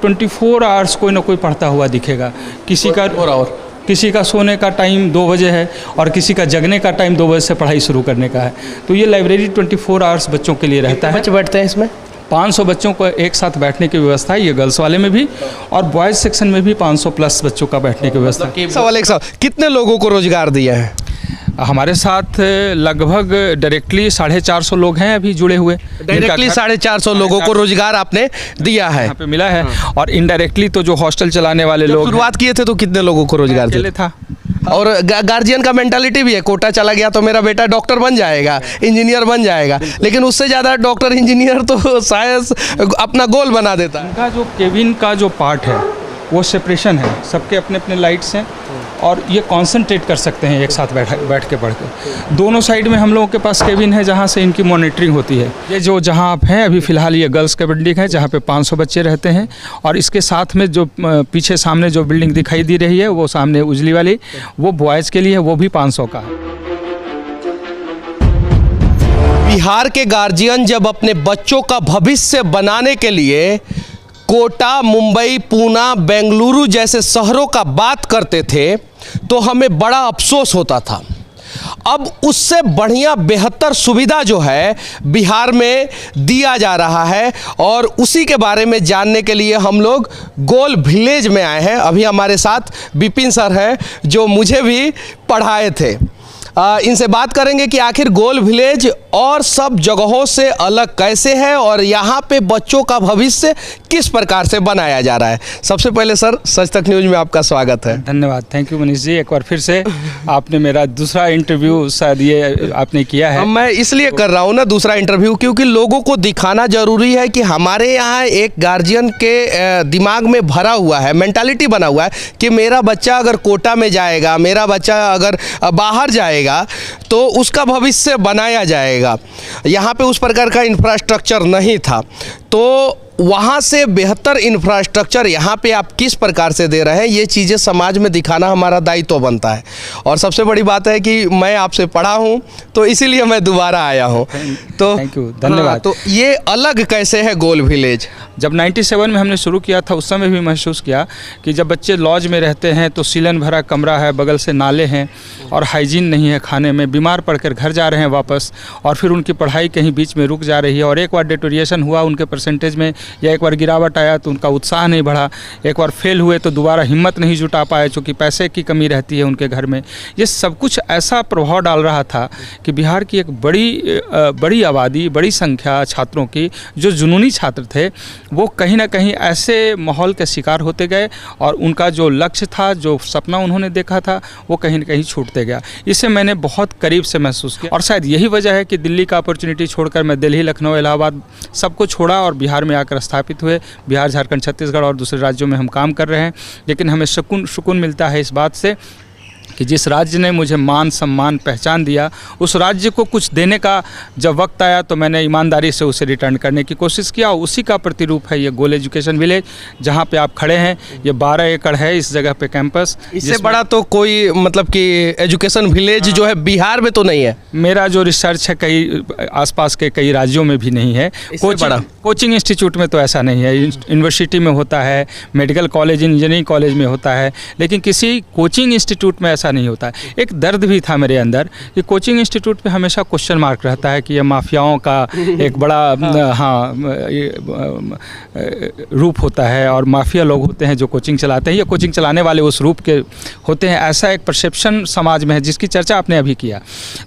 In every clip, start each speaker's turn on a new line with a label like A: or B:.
A: 24 hours कोई ना कोई पढ़ता हुआ दिखेगा। किसी का सोने का टाइम 2 बजे है और किसी का जगने का टाइम 2 बजे से पढ़ाई शुरू करने का है। तो ये लाइब्रेरी 24 आवर्स बच्चों के लिए रहता है।
B: बच्चे बैठते हैं इसमें?
A: 500 बच्चों को एक साथ बैठने की व्यवस्था है, ये गर्ल्स वाले में भी, और बॉयज़ सेक्शन में भी 500 प्लस बच्चों का बैठने की व्यवस्था है।
B: सवाल एक सवाल, कितने लोगों को रोजगार दिया है?
A: हमारे साथ लगभग डायरेक्टली 450 लोग हैं अभी जुड़े हुए।
B: डायरेक्टली 450 लोगों को रोजगार आपने दिया है,
A: यहाँ पे मिला है। और इनडायरेक्टली तो जो हॉस्टल चलाने वाले लोग
B: शुरुआत किए थे तो कितने लोगों को रोजगार दिया
A: था?
B: और गार्जियन का मेंटालिटी भी है, कोटा चला गया तो मेरा बेटा डॉक्टर बन जाएगा, इंजीनियर बन जाएगा, लेकिन उससे ज़्यादा डॉक्टर इंजीनियर तो शायद अपना गोल बना देता है।
A: इनका जो केबिन का जो पार्ट है वो सेपरेशन है, सबके अपने अपने लाइट्स हैं और ये कंसंट्रेट कर सकते हैं एक साथ बैठ के पढ़ के। दोनों साइड में हम लोगों के पास केबिन है जहाँ से इनकी मॉनिटरिंग होती है। ये जो जहाँ आप हैं अभी फ़िलहाल ये गर्ल्स का बिल्डिंग है जहाँ पे 500 बच्चे रहते हैं, और इसके साथ में जो पीछे सामने जो बिल्डिंग दिखाई दे रही है वो सामने उजली वाली, वो बॉयज़ के लिए है, वो भी 500 का है।
B: बिहार के गार्जियन जब अपने बच्चों का भविष्य बनाने के लिए कोटा, मुंबई, पूना, बेंगलुरु जैसे शहरों का बात करते थे तो हमें बड़ा अफसोस होता था। अब उससे बढ़िया बेहतर सुविधा जो है बिहार में दिया जा रहा है, और उसी के बारे में जानने के लिए हम लोग गोल विलेज में आए हैं। अभी हमारे साथ विपिन सर हैं जो मुझे भी पढ़ाए थे। इनसे बात करेंगे कि आखिर गोल विलेज और सब जगहों से अलग कैसे है और यहाँ पे बच्चों का भविष्य किस प्रकार से बनाया जा रहा है। सबसे पहले सर, सच तक न्यूज़ में आपका स्वागत है।
A: धन्यवाद, थैंक यू मनीष जी। एक बार फिर से आपने मेरा दूसरा इंटरव्यू शायद ये आपने किया है।
B: मैं इसलिए कर रहा हूँ ना दूसरा इंटरव्यू, क्योंकि लोगों को दिखाना जरूरी है कि हमारे यहाँ एक गार्जियन के दिमाग में भरा हुआ है, मेंटालिटी बना हुआ है कि मेरा बच्चा अगर कोटा में जाएगा, मेरा बच्चा अगर बाहर जाएगा तो उसका भविष्य बनाया जाएगा। यहाँ पे उस प्रकार का इंफ्रास्ट्रक्चर नहीं था, तो वहाँ से बेहतर इंफ्रास्ट्रक्चर यहाँ पे आप किस प्रकार से दे रहे हैं, ये चीज़ें समाज में दिखाना हमारा दायित्व बनता है। और सबसे बड़ी बात है कि मैं आपसे पढ़ा हूँ तो इसीलिए मैं दोबारा आया हूँ। तो
A: थैंक यू, धन्यवाद।
B: हाँ, तो ये अलग कैसे है गोल विलेज?
A: जब 97 में हमने शुरू किया था उस समय भी महसूस किया कि जब बच्चे लॉज में रहते हैं तो सीलन भरा कमरा है, बगल से नाले हैं और हाइजीन नहीं है खाने में, बीमार पड़कर घर जा रहे हैं वापस, और फिर उनकी पढ़ाई कहीं बीच में रुक जा रही है, और एक बार डिटोरिएशन हुआ उनके परसेंटेज में या एक बार गिरावट आया तो उनका उत्साह नहीं बढ़ा, एक बार फेल हुए तो दोबारा हिम्मत नहीं जुटा पाए क्योंकि पैसे की कमी रहती है उनके घर में। ये सब कुछ ऐसा प्रभाव डाल रहा था कि बिहार की एक बड़ी आबादी, बड़ी संख्या छात्रों की जो जुनूनी छात्र थे वो कहीं ना कहीं ऐसे माहौल के शिकार होते गए और उनका जो लक्ष्य था, जो सपना उन्होंने देखा था, वो कहीं ना कहीं छूटते गया। इसे मैंने बहुत करीब से महसूस किया, और शायद यही वजह है कि दिल्ली का अपॉर्चुनिटी छोड़कर मैं दिल्ली, लखनऊ, इलाहाबाद सबको छोड़ा और बिहार में आकर स्थापित हुए। बिहार, झारखंड, छत्तीसगढ़ और दूसरे राज्यों में हम काम कर रहे हैं, लेकिन हमें सुकून मिलता है इस बात से कि जिस राज्य ने मुझे मान, सम्मान, पहचान दिया, उस राज्य को कुछ देने का जब वक्त आया तो मैंने ईमानदारी से उसे रिटर्न करने की कोशिश किया। उसी का प्रतिरूप है ये गोल एजुकेशन विलेज जहाँ पे आप खड़े हैं। ये 12 एकड़ है इस जगह पे कैंपस।
B: इससे बड़ा तो कोई मतलब कि एजुकेशन विलेज जो है बिहार में तो नहीं है।
A: मेरा जो रिसर्च है कई आसपास के कई राज्यों में भी नहीं है। कोचिंग इंस्टीट्यूट में तो ऐसा नहीं है, यूनिवर्सिटी में होता है, मेडिकल कॉलेज, इंजीनियरिंग कॉलेज में होता है, लेकिन किसी कोचिंग इंस्टीट्यूट में ऐसा नहीं होता है। एक दर्द भी था मेरे अंदर कि कोचिंग इंस्टीट्यूट पे हमेशा क्वेश्चन मार्क रहता है कि ये माफियाओं का एक बड़ा रूप होता है और माफिया लोग होते हैं जो कोचिंग चलाते हैं, या कोचिंग चलाने वाले उस रूप के होते हैं, ऐसा एक परसेप्शन समाज में है जिसकी चर्चा आपने अभी किया।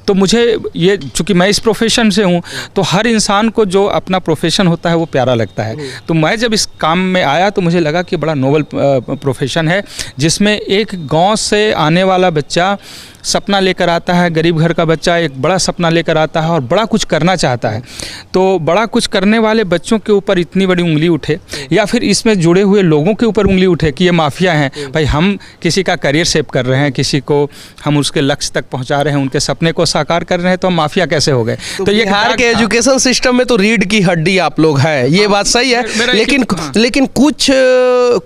A: तो मुझे ये, चूँकि मैं इस प्रोफेशन से हूँ तो हर इंसान को जो अपना प्रोफेशन होता है वो प्यारा लगता है। तो मैं जब इस काम में आया तो मुझे लगा कि बड़ा नोबल प्रोफेशन है जिसमें एक गाँव से आने वाला बच्चा सपना लेकर आता है, गरीब घर का बच्चा एक बड़ा सपना लेकर आता है और बड़ा कुछ करना चाहता है। तो बड़ा कुछ करने वाले बच्चों के ऊपर इतनी बड़ी उंगली उठे या फिर इसमें जुड़े हुए लोगों के ऊपर उंगली उठे कि ये माफिया हैं, भाई हम किसी का करियर शेप कर रहे हैं, किसी को हम उसके लक्ष्य तक पहुंचा रहे हैं, उनके सपने को साकार कर रहे हैं, तो हम माफिया कैसे हो गए।
B: तो ये बिहार के एजुकेशन सिस्टम में तो रीढ़ की हड्डी आप लोग हैं, ये बात सही है, लेकिन कुछ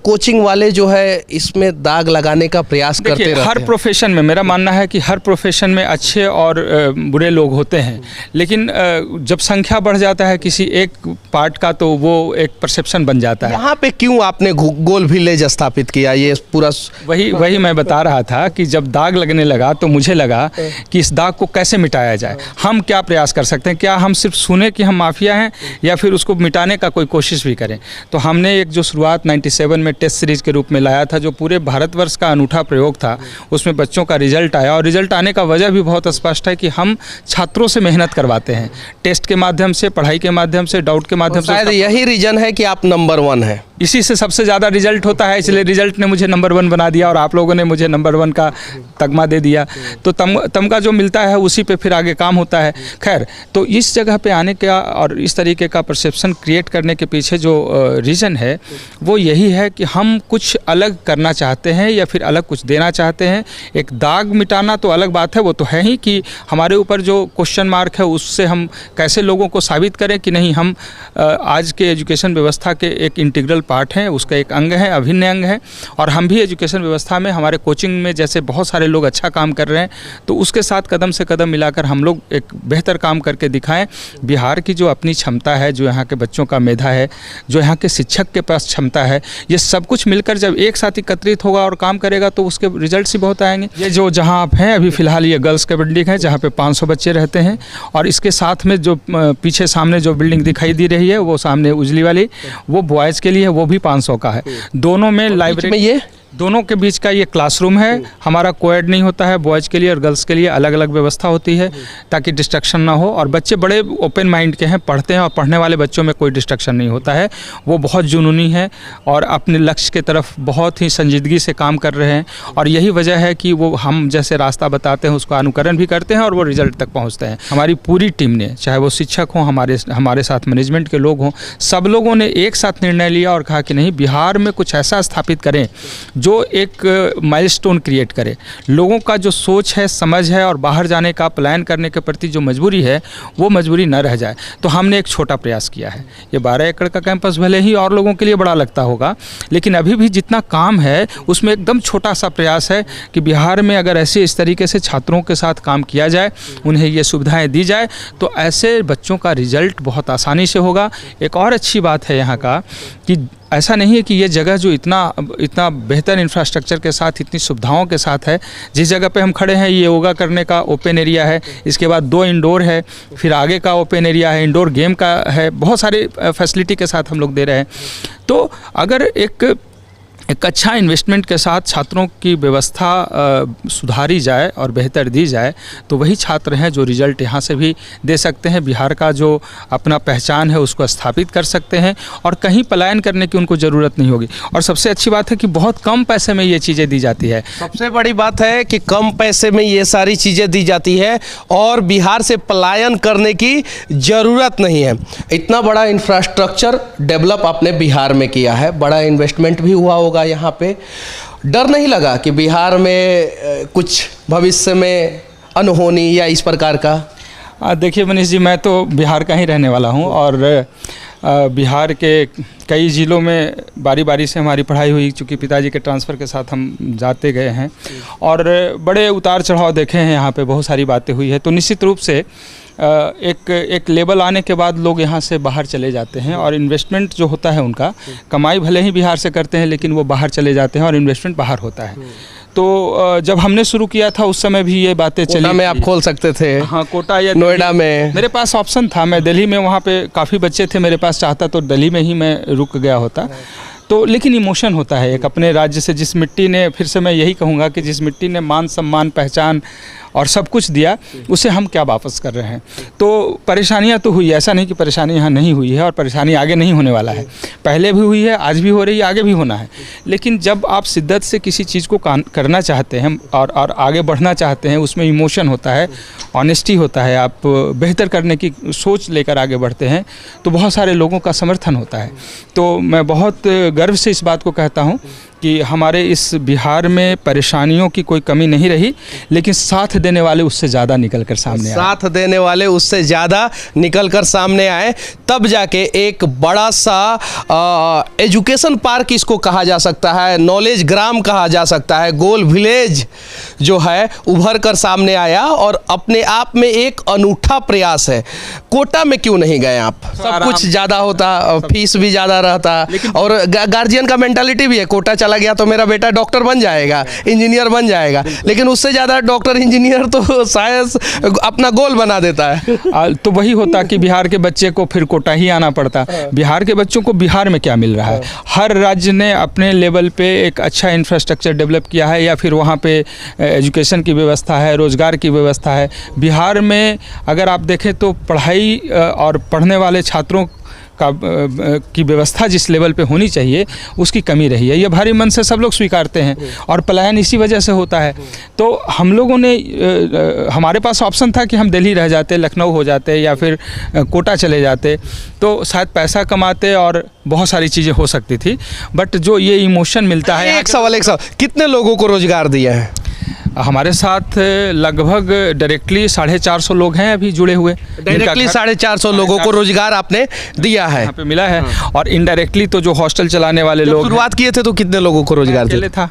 B: कोचिंग वाले जो है इसमें दाग लगाने का प्रयास करते रहते हैं।
A: हर प्रोफेशन में मेरा मानना है कि हर प्रोफेशन में अच्छे और बुरे लोग होते हैं, लेकिन जब संख्या बढ़ जाता है किसी एक पार्ट का तो वो एक परसेप्शन बन जाता है।
B: यहाँ पे क्यों आपने गोल विलेज स्थापित किया? ये पूरा
A: वही मैं बता रहा था कि जब दाग लगने लगा तो मुझे लगा कि इस दाग को कैसे मिटाया जाए, हम क्या प्रयास कर सकते हैं, क्या हम सिर्फ सुने कि हम माफिया हैं या फिर उसको मिटाने का कोई कोशिश भी करें। तो हमने एक जो शुरुआत 97 में टेस्ट सीरीज़ के रूप में लाया था, जो पूरे भारतवर्ष का अनूठा प्रयोग था, उसमें बच्चों का रिजल्ट आया। और रिजल्ट आने का वजह भी बहुत स्पष्ट है कि हम छात्रों से मेहनत करवाते हैं, टेस्ट के माध्यम से, पढ़ाई के माध्यम से, डाउट के माध्यम से।
B: शायद यही रीजन है कि आप नंबर 1 हैं।
A: इसी से सबसे ज़्यादा रिजल्ट होता है, इसलिए रिजल्ट ने मुझे नंबर 1 बना दिया और आप लोगों ने मुझे नंबर 1 का तगमा दे दिया। तो तमगा जो मिलता है उसी पे फिर आगे काम होता है। खैर, तो इस जगह पे आने का और इस तरीके का परसेप्शन क्रिएट करने के पीछे जो रीज़न है वो यही है कि हम कुछ अलग करना चाहते हैं या फिर अलग कुछ देना चाहते हैं। एक दाग मिटाना तो अलग बात है, वो तो है ही कि हमारे ऊपर जो क्वेश्चन मार्क है उससे हम कैसे लोगों को साबित करें कि नहीं, हम आज के एजुकेशन व्यवस्था के एक इंटीग्रल पार्ट हैं, उसका एक अंग है, अभिन्न अंग है। और हम भी एजुकेशन व्यवस्था में, हमारे कोचिंग में जैसे बहुत सारे लोग अच्छा काम कर रहे हैं, तो उसके साथ कदम से कदम मिलाकर हम लोग एक बेहतर काम करके दिखाएं। बिहार की जो अपनी क्षमता है, जो यहाँ के बच्चों का मेधा है, जो यहाँ के शिक्षक के पास क्षमता है, ये सब कुछ मिलकर जब एक साथ एकत्रित होगा और काम करेगा तो उसके रिजल्ट्स ही बहुत आएंगे। ये जो जहाँ आप हैं अभी फ़िलहाल, ये गर्ल्स का बिल्डिंग है जहाँ पे 500 बच्चे रहते हैं, और इसके साथ में जो पीछे सामने जो बिल्डिंग दिखाई दे रही है वो सामने उजली वाली, वो बॉयज़ के लिए, वो भी 500 का है। दोनों में लाइब्रेरी में, ये दोनों के बीच का ये क्लासरूम है। हमारा कोएड नहीं होता है, बॉयज़ के लिए और गर्ल्स के लिए अलग अलग व्यवस्था होती है ताकि डिस्ट्रक्शन ना हो। और बच्चे बड़े ओपन माइंड के हैं, पढ़ते हैं, और पढ़ने वाले बच्चों में कोई डिस्ट्रक्शन नहीं होता है। वो बहुत जुनूनी है और अपने लक्ष्य के तरफ बहुत ही संजीदगी से काम कर रहे हैं, और यही वजह है कि वो हम जैसे रास्ता बताते हैं उसका अनुकरण भी करते हैं और वो रिजल्ट तक पहुँचते हैं। हमारी पूरी टीम ने, चाहे वो शिक्षक हों, हमारे साथ मैनेजमेंट के लोग हों, सब लोगों ने एक साथ निर्णय लिया और कहा कि नहीं, बिहार में कुछ ऐसा स्थापित करें जो एक माइलस्टोन क्रिएट करे। लोगों का जो सोच है, समझ है और बाहर जाने का, प्लान करने के प्रति जो मजबूरी है, वो मजबूरी न रह जाए। तो हमने एक छोटा प्रयास किया है। ये 12 एकड़ का कैंपस भले ही और लोगों के लिए बड़ा लगता होगा, लेकिन अभी भी जितना काम है उसमें एकदम छोटा सा प्रयास है कि बिहार में अगर ऐसे इस तरीके से छात्रों के साथ काम किया जाए, उन्हें ये सुविधाएँ दी जाए, तो ऐसे बच्चों का रिजल्ट बहुत आसानी से होगा। एक और अच्छी बात है यहाँ का कि ऐसा नहीं है कि ये जगह जो इतना बेहतर इंफ्रास्ट्रक्चर के साथ, इतनी सुविधाओं के साथ है, जिस जगह पे हम खड़े हैं ये योगा करने का ओपन एरिया है, इसके बाद 2 इंडोर है, फिर आगे का ओपन एरिया है, इंडोर गेम का है, बहुत सारे फैसिलिटी के साथ हम लोग दे रहे हैं। तो अगर एक अच्छा इन्वेस्टमेंट के साथ छात्रों की व्यवस्था सुधारी जाए और बेहतर दी जाए, तो वही छात्र हैं जो रिजल्ट यहाँ से भी दे सकते हैं, बिहार का जो अपना पहचान है उसको स्थापित कर सकते हैं, और कहीं पलायन करने की उनको ज़रूरत नहीं होगी। और सबसे अच्छी बात है कि बहुत कम पैसे में ये चीज़ें दी जाती है।
B: सबसे बड़ी बात है कि कम पैसे में ये सारी चीज़ें दी जाती है और बिहार से पलायन करने की ज़रूरत नहीं है। इतना बड़ा इंफ्रास्ट्रक्चर डेवलप आपने बिहार में किया है, बड़ा इन्वेस्टमेंट भी हुआ होगा यहाँ पे। डर नहीं लगा कि बिहार में कुछ भविष्य में अनहोनी या इस प्रकार का?
A: देखिए मनीष जी, मैं तो बिहार का ही रहने वाला हूँ और बिहार के कई ज़िलों में बारी बारी से हमारी पढ़ाई हुई, चूँकि पिताजी के ट्रांसफ़र के साथ हम जाते गए हैं और बड़े उतार चढ़ाव देखे हैं, यहाँ पे बहुत सारी बातें हुई है। तो निश्चित रूप से एक लेवल आने के बाद लोग यहाँ से बाहर चले जाते हैं और इन्वेस्टमेंट जो होता है उनका, कमाई भले ही बिहार से करते हैं लेकिन वो बाहर चले जाते हैं और इन्वेस्टमेंट बाहर होता है। तो जब हमने शुरू किया था उस समय भी ये बातें चली।
B: कोटा में आप खोल सकते थे?
A: हाँ, कोटा या
B: नोएडा में
A: मेरे पास ऑप्शन था। मैं दिल्ली में, वहाँ पे काफ़ी बच्चे थे मेरे पास, चाहता तो दिल्ली में ही मैं रुक गया होता। तो लेकिन इमोशन होता है एक अपने राज्य से, जिस मिट्टी ने, फिर से मैं यही कहूँगा कि जिस मिट्टी ने मान सम्मान, पहचान और सब कुछ दिया, उसे हम क्या वापस कर रहे हैं। तो परेशानियां तो हुई, ऐसा नहीं कि परेशानी यहाँ नहीं हुई है, और परेशानी आगे नहीं होने वाला है। पहले भी हुई है, आज भी हो रही है, आगे भी होना है। लेकिन जब आप शिद्दत से किसी चीज़ को करना चाहते हैं और आगे बढ़ना चाहते हैं, उसमें इमोशन होता है, ऑनेस्टी होता है, आप बेहतर करने की सोच लेकर आगे बढ़ते हैं, तो बहुत सारे लोगों का समर्थन होता है। तो मैं बहुत गर्व से इस बात को कहता हूँ कि हमारे इस बिहार में परेशानियों की कोई कमी नहीं रही, लेकिन साथ देने वाले उससे ज़्यादा निकल कर सामने आए।
B: साथ देने वाले उससे ज़्यादा निकल कर सामने आए, तब जाके एक बड़ा सा एजुकेशन पार्क इसको कहा जा सकता है, नॉलेज ग्राम कहा जा सकता है, गोल विलेज जो है उभर कर सामने आया और अपने आप में एक अनूठा प्रयास है। कोटा में क्यों नहीं गए आप? सब कुछ ज़्यादा होता, फीस भी ज़्यादा रहता, और गार्जियन का मेंटालिटी भी है, कोटा चला गया तो मेरा बेटा डॉक्टर बन जाएगा, इंजीनियर बन जाएगा, लेकिन उससे ज़्यादा डॉक्टर इंजीनियर तो शायद अपना गोल बना देता है।
A: तो वही होता कि बिहार के बच्चे को फिर कोटा ही आना पड़ता। बिहार के बच्चों को बिहार में क्या मिल रहा है? हर राज्य ने अपने लेवल पे एक अच्छा इंफ्रास्ट्रक्चर डेवलप किया है, या फिर वहाँ पे एजुकेशन की व्यवस्था है, रोज़गार की व्यवस्था है। बिहार में अगर आप देखें तो पढ़ाई और पढ़ने वाले छात्रों की व्यवस्था जिस लेवल पे होनी चाहिए उसकी कमी रही है। ये भारी मन से सब लोग स्वीकारते हैं, और पलायन इसी वजह से होता है। तो हम लोगों ने हमारे पास ऑप्शन था कि हम दिल्ली रह जाते, लखनऊ हो जाते, या फिर कोटा चले जाते, तो शायद पैसा कमाते और बहुत सारी चीज़ें हो सकती थी। बट जो ये इमोशन मिलता है।
B: एक सवाल कितने लोगों को रोजगार दिया है?
A: हमारे साथ लगभग डायरेक्टली 450 लोग हैं अभी जुड़े हुए।
B: डायरेक्टली 450 लोगों को रोजगार आपने दिया है,
A: यहाँ पे मिला है। और इनडायरेक्टली तो जो हॉस्टल चलाने वाले लोग
B: शुरुआत किए थे तो कितने लोगों को रोजगार दिया
A: था?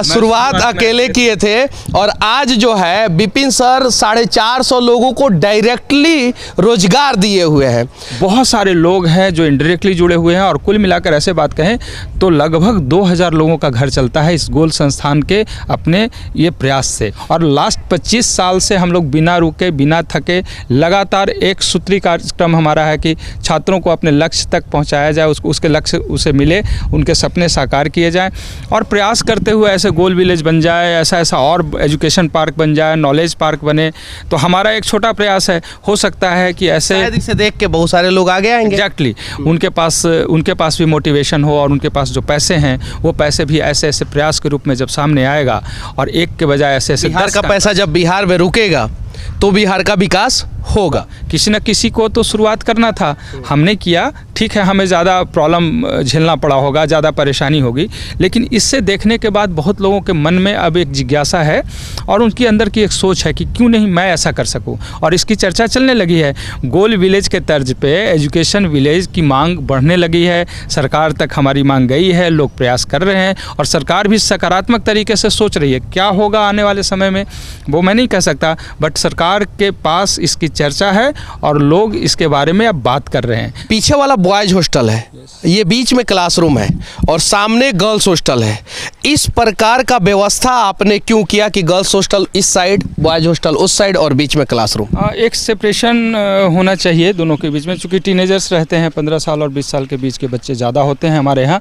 B: शुरुआत अकेले किए थे, और आज जो है विपिन सर 450 लोगों को डायरेक्टली रोजगार दिए हुए हैं।
A: बहुत सारे लोग हैं जो इनडायरेक्टली जुड़े हुए हैं, और कुल मिलाकर ऐसे बात कहें तो लगभग 2000 लोगों का घर चलता है इस गोल संस्थान के अपने ये प्रयास से। और लास्ट 25 साल से हम लोग बिना रुके, बिना थके, लगातार एक सूत्री कार्यक्रम हमारा है कि छात्रों को अपने लक्ष्य तक पहुँचाया जाए, उसके लक्ष्य उसे मिले, उनके सपने साकार किए जाएँ, और प्रयास करते हुए ऐसे गोल विलेज बन जाए, ऐसा और एजुकेशन पार्क बन जाए, नॉलेज पार्क बने। तो हमारा एक छोटा प्रयास है, हो सकता है कि ऐसे
B: इसे देख के बहुत सारे लोग आगे आएंगे।
A: एग्जैक्टली उनके पास भी मोटिवेशन हो, और उनके पास जो पैसे हैं वो पैसे भी ऐसे ऐसे प्रयास के रूप में जब सामने आएगा, और एक के बजाय ऐसे ऐसे
B: बिहार का पैसा जब बिहार में रुकेगा तो बिहार का विकास होगा।
A: किसी न किसी को तो शुरुआत करना था, हमने किया। ठीक है, हमें ज़्यादा प्रॉब्लम झेलना पड़ा होगा, ज़्यादा परेशानी होगी, लेकिन इससे देखने के बाद बहुत लोगों के मन में अब एक जिज्ञासा है, और उनके अंदर की एक सोच है कि क्यों नहीं मैं ऐसा कर सकूं, और इसकी चर्चा चलने लगी है। गोल विलेज के तर्ज पे एजुकेशन विलेज की मांग बढ़ने लगी है, सरकार तक हमारी मांग गई है, लोग प्रयास कर रहे हैं, और सरकार भी सकारात्मक तरीके से सोच रही है। क्या होगा आने वाले समय में वो मैं नहीं कह सकता, बट सरकार के पास इसकी चर्चा है और लोग इसके बारे में अब बात कर रहे हैं।
B: पीछे वाला बॉयज हॉस्टल है, ये बीच में क्लासरूम है, और सामने गर्ल्स हॉस्टल है। इस प्रकार का व्यवस्था आपने क्यों किया कि गर्ल्स हॉस्टल इस साइड, बॉयज हॉस्टल उस साइड, और बीच में क्लासरूम?
A: एक सेपरेशन होना चाहिए दोनों के बीच में, चूँकि टीनेजर्स रहते हैं, 15 साल और 20 साल के बीच के बच्चे ज़्यादा होते हैं हमारे यहाँ,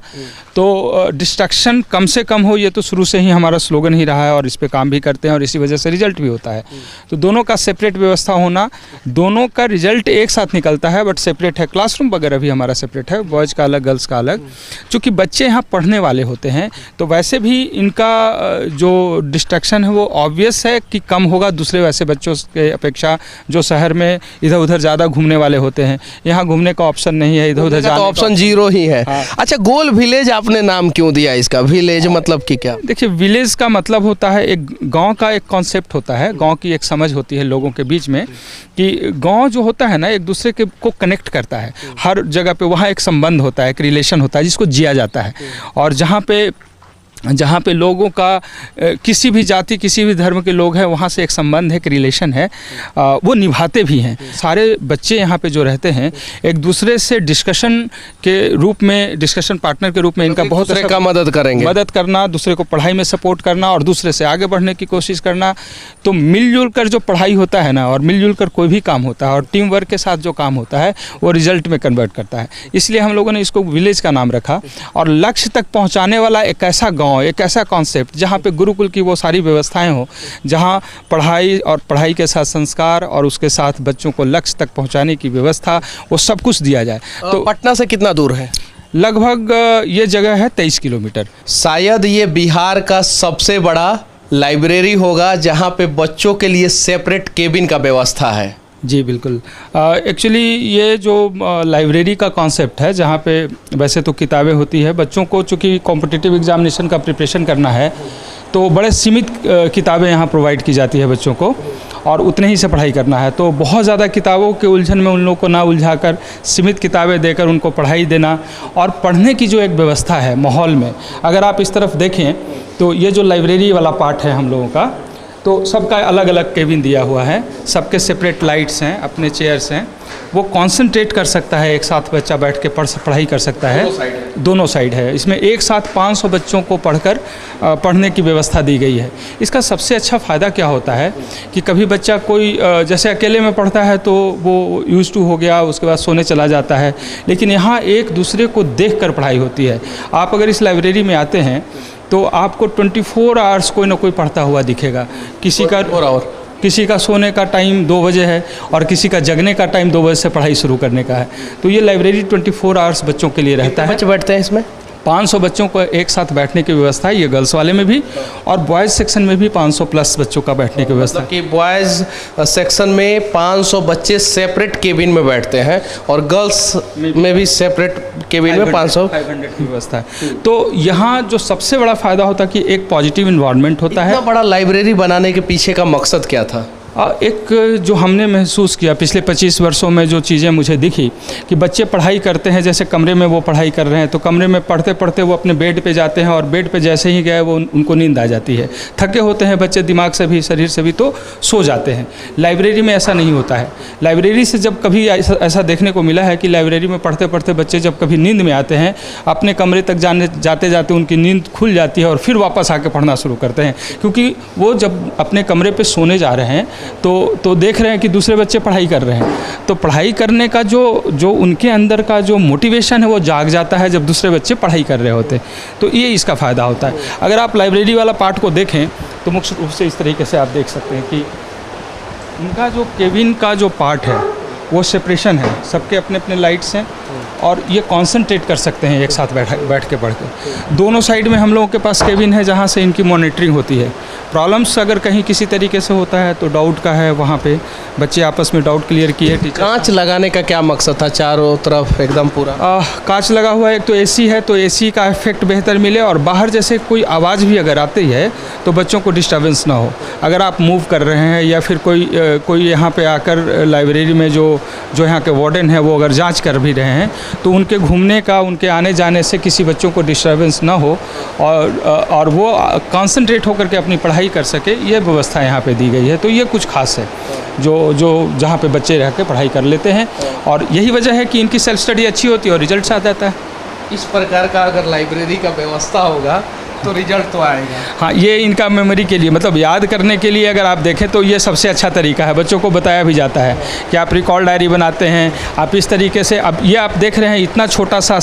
A: तो डिस्ट्रक्शन कम से कम हो, ये तो शुरू से ही हमारा स्लोगन ही रहा है, और इस पर काम भी करते हैं, और इसी वजह से रिजल्ट भी होता है। तो दोनों का सेपरेट व्यवस्था होना, दोनों का रिजल्ट एक साथ निकलता है, बट सेपरेट है। क्लासरूम वगैरह भी हमारा सेपरेट है, बॉयज़ का अलग, गर्ल्स का अलग। चूँकि बच्चे यहाँ पढ़ने वाले होते हैं, तो वैसे भी इनका जो डिस्ट्रक्शन है वो ऑब्वियस है कि कम होगा दूसरे वैसे बच्चों के अपेक्षा, जो शहर में इधर उधर ज़्यादा घूमने वाले होते हैं। यहाँ घूमने का ऑप्शन नहीं है, इधर उधर जाने का
B: ऑप्शन जीरो ही है। हाँ। अच्छा, गोल विलेज आपने नाम क्यों दिया इसका? विलेज मतलब कि क्या?
A: देखिए, विलेज का मतलब होता है एक गांव का एक कॉन्सेप्ट होता है, गांव की एक समझ होती है लोगों के बीच में, कि गांव जो होता है ना एक दूसरे के को कनेक्ट करता है। हर जगह पे वहाँ एक संबंध होता है, एक रिलेशन होता है जिसको जिया जाता है, और जहाँ पे लोगों का किसी भी जाति, किसी भी धर्म के लोग हैं, वहाँ से एक संबंध है, एक रिलेशन है, वो निभाते भी हैं। सारे बच्चे यहाँ पे जो रहते हैं एक दूसरे से डिस्कशन के रूप में, डिस्कशन पार्टनर के रूप में इनका बहुत
B: दूसरे का मदद करेंगे,
A: मदद करना, दूसरे को पढ़ाई में सपोर्ट करना, और दूसरे से आगे बढ़ने की कोशिश करना। तो मिलजुल कर जो पढ़ाई होता है ना, और मिलजुल कर कोई भी काम होता है, और टीम वर्क के साथ जो काम होता है वो रिजल्ट में कन्वर्ट करता है। इसलिए हम लोगों ने इसको विलेज का नाम रखा, और लक्ष्य तक पहुँचाने वाला एक ऐसा गाँव, एक ऐसा कॉन्सेप्ट जहाँ पे गुरुकुल की वो सारी व्यवस्थाएं हो, जहाँ पढ़ाई और पढ़ाई के साथ संस्कार, और उसके साथ बच्चों को लक्ष्य तक पहुँचाने की व्यवस्था, वो सब कुछ दिया जाए।
B: तो पटना से कितना दूर है?
A: लगभग ये जगह है 23 किलोमीटर।
B: शायद ये बिहार का सबसे बड़ा लाइब्रेरी होगा जहाँ पे बच्चों के लिए सेपरेट केबिन का व्यवस्था है।
A: जी बिल्कुल। एक्चुअली ये जो लाइब्रेरी का कॉन्सेप्ट है, जहाँ पे वैसे तो किताबें होती है, बच्चों को चूँकि कॉम्पिटिटिव एग्जामिनेशन का प्रिपरेशन करना है तो बड़े सीमित किताबें यहाँ प्रोवाइड की जाती है बच्चों को, और उतने ही से पढ़ाई करना है। तो बहुत ज़्यादा किताबों के उलझन में उन लोगों को ना उलझाकर सीमित किताबें देकर उनको पढ़ाई देना, और पढ़ने की जो एक व्यवस्था है माहौल में, अगर आप इस तरफ देखें तो ये जो लाइब्रेरी वाला पार्ट है हम लोगों का, तो सबका अलग अलग केबिन दिया हुआ है, सबके सेपरेट लाइट्स हैं, अपने चेयर्स हैं, वो कंसंट्रेट कर सकता है, एक साथ बच्चा बैठ के पढ़ाई कर सकता है। दोनों साइड है। इसमें एक साथ 500 बच्चों को पढ़ने की व्यवस्था दी गई है। इसका सबसे अच्छा फ़ायदा क्या होता है कि कभी बच्चा कोई जैसे अकेले में पढ़ता है तो वो यूज़ टू हो गया, उसके बाद सोने चला जाता है, लेकिन यहाँ एक दूसरे को देख कर पढ़ाई होती है। आप अगर इस लाइब्रेरी में आते हैं तो आपको 24 आवर्स कोई ना कोई पढ़ता हुआ दिखेगा। किसी का सोने का टाइम 2 बजे है और किसी का जगने का टाइम 2 बजे से पढ़ाई शुरू करने का है। तो ये लाइब्रेरी 24 आवर्स बच्चों के लिए रहता है।
B: बच्चे बैठते हैं इसमें?
A: 500 बच्चों को एक साथ बैठने की व्यवस्था है, ये गर्ल्स वाले में भी, और बॉयज़ सेक्शन में भी 500 प्लस बच्चों का बैठने की व्यवस्था।
B: कि बॉयज़ सेक्शन में 500 बच्चे सेपरेट केबिन में बैठते हैं और गर्ल्स में भी सेपरेट केबिन में 500
A: की व्यवस्था है। तो यहाँ जो सबसे बड़ा फ़ायदा होता है कि एक पॉजिटिव इन्वायरमेंट होता है।
B: इतना बड़ा लाइब्रेरी बनाने के पीछे का मकसद क्या था?
A: एक जो हमने महसूस किया पिछले 25 वर्षों में, जो चीज़ें मुझे दिखी कि बच्चे पढ़ाई करते हैं, जैसे कमरे में वो पढ़ाई कर रहे हैं तो कमरे में पढ़ते पढ़ते वो अपने बेड पे जाते हैं, और बेड पे जैसे ही गए वो उनको नींद आ जाती है। थके होते हैं बच्चे दिमाग से भी, शरीर से भी, तो सो जाते हैं। लाइब्रेरी में ऐसा नहीं होता है। लाइब्रेरी से जब कभी ऐसा देखने को मिला है कि लाइब्रेरी में पढ़ते पढ़ते बच्चे जब कभी नींद में आते हैं, अपने कमरे तक जाते जाते उनकी नींद खुल जाती है और फिर वापस आके पढ़ना शुरू करते हैं, क्योंकि वो जब अपने कमरे पे सोने जा रहे हैं तो देख रहे हैं कि दूसरे बच्चे पढ़ाई कर रहे हैं। तो पढ़ाई करने का जो उनके अंदर का जो मोटिवेशन है वो जाग जाता है जब दूसरे बच्चे पढ़ाई कर रहे होते हैं। तो ये इसका फ़ायदा होता है। अगर आप लाइब्रेरी वाला पार्ट को देखें तो मुख्य रूप से इस तरीके से आप देख सकते हैं कि उनका जो केबिन का जो पार्ट है वो सेपरेशन है, सबके अपने अपने लाइट्स हैं, और ये कंसंट्रेट कर सकते हैं एक साथ बैठ के पढ़ के। दोनों साइड में हम लोगों के पास केबिन है जहाँ से इनकी मॉनिटरिंग होती है। प्रॉब्लम्स अगर कहीं किसी तरीके से होता है तो डाउट का है, वहाँ पे बच्चे आपस में डाउट क्लियर किए।
B: कांच लगाने का क्या मकसद था? चारों तरफ एकदम पूरा
A: कांच लगा हुआ है। एक तो एसी है तो एसी का इफेक्ट बेहतर मिले, और बाहर जैसे कोई आवाज़ भी अगर आती है तो बच्चों को डिस्टर्बेंस ना हो। अगर आप मूव कर रहे हैं या फिर कोई यहाँ पे आकर लाइब्रेरी में जो यहाँ के वार्डन है वो अगर जांच कर भी रहे हैं तो उनके घूमने का, उनके आने जाने से किसी बच्चों को डिस्टर्बेंस ना हो, और वो कंसंट्रेट होकर के अपनी पढ़ाई कर सके, ये व्यवस्था यहाँ पे दी गई है। तो ये कुछ खास है जो जहाँ पे बच्चे रह के पढ़ाई कर लेते हैं, और यही वजह है कि इनकी सेल्फ स्टडी अच्छी होती है और रिजल्ट आ जाता है।
B: इस प्रकार का अगर लाइब्रेरी का व्यवस्था होगा तो रिजल्ट तो आएगा।
A: हाँ, ये इनका मेमोरी के लिए, मतलब याद करने के लिए अगर आप देखें तो ये सबसे अच्छा तरीका है। बच्चों को बताया भी जाता है कि आप रिकॉर्ड डायरी बनाते हैं, आप इस तरीके से। अब ये आप देख रहे हैं इतना छोटा सा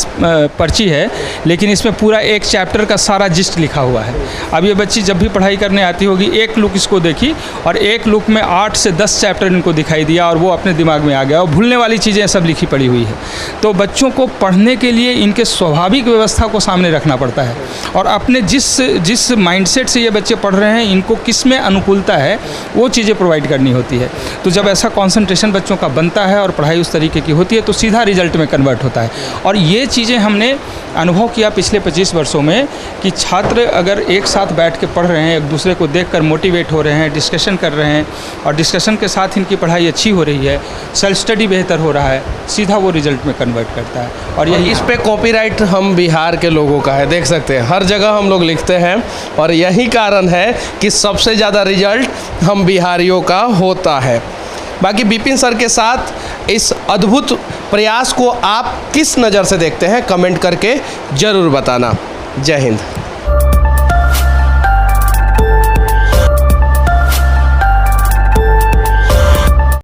A: पर्ची है, लेकिन इसमें पूरा एक चैप्टर का सारा जिस्ट लिखा हुआ है। अब ये बच्ची जब भी पढ़ाई करने आती होगी, एक लुक इसको देखी और एक लुक में 8 से 10 चैप्टर इनको दिखाई दिया और वो अपने दिमाग में आ गया, और भूलने वाली चीज़ें सब लिखी पड़ी हुई है। तो बच्चों को पढ़ने के लिए इनके स्वाभाविक व्यवस्था को सामने रखना पड़ता है, और अपने जिस माइंडसेट से ये बच्चे पढ़ रहे हैं, इनको किस में अनुकूलता है, वो चीज़ें प्रोवाइड करनी होती है। तो जब ऐसा कंसंट्रेशन बच्चों का बनता है और पढ़ाई उस तरीके की होती है तो सीधा रिजल्ट में कन्वर्ट होता है। और ये चीज़ें हमने अनुभव किया पिछले 25 वर्षों में कि छात्र अगर एक साथ बैठ के पढ़ रहे हैं, एक दूसरे को देखकर मोटिवेट हो रहे हैं, डिस्कशन कर रहे हैं, और डिस्कशन के साथ इनकी पढ़ाई अच्छी हो रही है, सेल्फ स्टडी बेहतर हो रहा है, सीधा वो रिजल्ट में कन्वर्ट करता है। और यही
B: इस पे कॉपीराइट हम बिहार के लोगों का है, देख सकते हैं हर जगह हम लोग लिखते हैं, और यही कारण है कि सबसे ज़्यादा रिजल्ट हम बिहारियों का होता है। बाकी विपिन सर के साथ इस अद्भुत प्रयास को आप किस नज़र से देखते हैं, कमेंट करके ज़रूर बताना। जय हिंद।